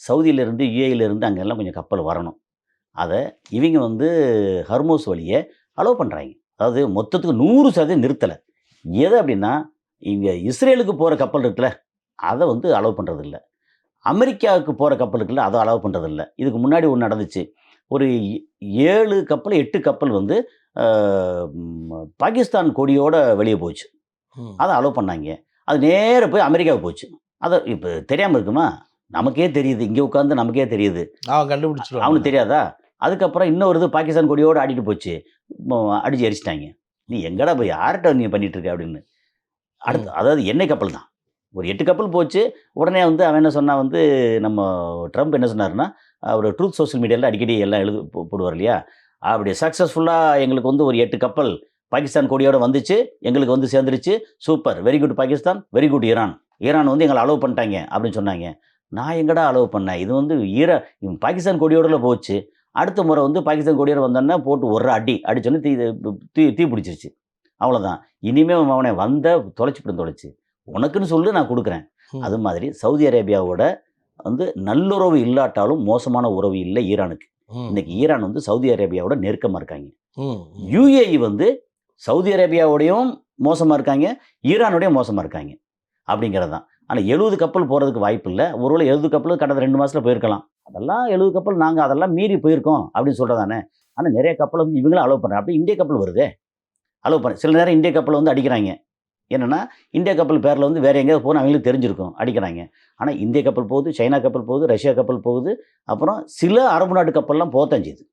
சவுதியிலேருந்து யுஏஇலேருந்து அங்கெல்லாம் கொஞ்சம் கப்பல் வரணும். அதை இவங்க வந்து ஹர்மோஸ் வழியை அலோவ் பண்ணுறாங்க. அதாவது மொத்தத்துக்கு 100% நிறுத்தலை. எது அப்படின்னா, இங்கே இஸ்ரேலுக்கு போகிற கப்பல் இருக்குல்ல, அதை வந்து அலோவ் பண்ணுறதில்ல. அமெரிக்காவுக்கு போகிற கப்பல் இருக்குல்ல, அதை அலோவ் பண்ணுறதில்ல. இதுக்கு முன்னாடி ஒன்று நடந்துச்சு. ஒரு 7 கப்பல் 8 கப்பல் வந்து பாகிஸ்தான் கொடியோட வெளியே போச்சு. அதை அலோவ் பண்ணாங்க. அது நேரா போய் அமெரிக்காவுக்கு போச்சு. அதை இப்போ தெரியாமல் இருக்குமா? நமக்கே தெரியுது. இங்கே உட்காந்து நமக்கே தெரியுது. அவன் கண்டுபிடிச்சிருவான். அவனுக்கு தெரியாதா? அதுக்கப்புறம் இன்னொரு இது பாகிஸ்தான் கொடியோடு ஆடிட்டு போச்சு. அடிச்சு எரிச்சிட்டாங்க. நீ எங்கடா போய் யார்கிட்ட நீ பண்ணிட்டு இருக்க அப்படின்னு. அடுத்து அதாவது எண்ணெய் கப்பல் தான். ஒரு 8 கப்பல் போச்சு. உடனே வந்து அவன் என்ன சொன்னா வந்து, நம்ம ட்ரம்ப் என்ன சொன்னாருன்னா, அவர் ட்ரூத் சோஷியல் மீடியாவில் அடிக்கடி எல்லாம் போடுவார் இல்லையா? அப்படி சக்ஸஸ்ஃபுல்லாக எங்களுக்கு வந்து ஒரு 8 கப்பல் பாகிஸ்தான் கொடியோட வந்துச்சு. எங்களுக்கு வந்து சேர்ந்துருச்சு. Super, very good Pakistan, very good Iran. Iran வந்து எங்களை அலோவ் பண்ணிட்டாங்க அப்படின்னு சொன்னாங்க. நான் எங்கடா அலோவ் பண்ணேன்? இது வந்து பாகிஸ்தான் கொடியோடல போச்சு. அடுத்த முறை வந்து பாகிஸ்தான் கொடியோட வந்தோன்னே போட்டு ஒரு அடி அடிச்சோன்னே தீ பிடிச்சிருச்சு. அவ்வளோதான். இனிமே அவனை வந்த தொலைச்சு. உனக்குன்னு சொல்லு, நான் கொடுக்குறேன். அது மாதிரி சவுதி அரேபியாவோட வந்து நல்லுறவு இல்லாட்டாலும் மோசமான உறவு இல்லை ஈரானுக்கு. இன்னைக்கு ஈரான் வந்து சவுதி அரேபியாவோட நெருக்கமாக இருக்காங்க. யுஏஇ வந்து சவுதி அரேபியாவோடையும் மோசமாக இருக்காங்க, ஈரானோடையும் மோசமாக இருக்காங்க அப்படிங்கிறது தான். ஆனால் 70 கப்பல் போகிறதுக்கு வாய்ப்பு இல்லை. ஒருவேளை 70 கப்பல் கடந்த 2 மாதத்தில் போயிருக்கலாம். அதெல்லாம் 70 கப்பல் நாங்கள் அதெல்லாம் மீறி போயிருக்கோம் அப்படின்னு சொல்கிறதானே. ஆனால் நிறைய கப்பல் வந்து இவங்களும் அலோவ் பண்ணுறாங்க. அப்படி இந்திய கப்பல் வருதே அலோவ் பண்ண. சில நேரம் இந்திய கப்பல் வந்து அடிக்கிறாங்க. என்னென்னா, இந்திய கப்பல் பேரில் வந்து வேறு எங்கேயாவது போகணும் அவங்களுக்கு தெரிஞ்சிருக்கும், அடிக்கிறாங்க. ஆனால் இந்திய கப்பல் போகுது, சைனா கப்பல் போகுது, ரஷ்யா கப்பல் போகுது, அப்புறம் சில அரபு நாட்டு கப்பல்லாம் போகத்தான் செய்யுது.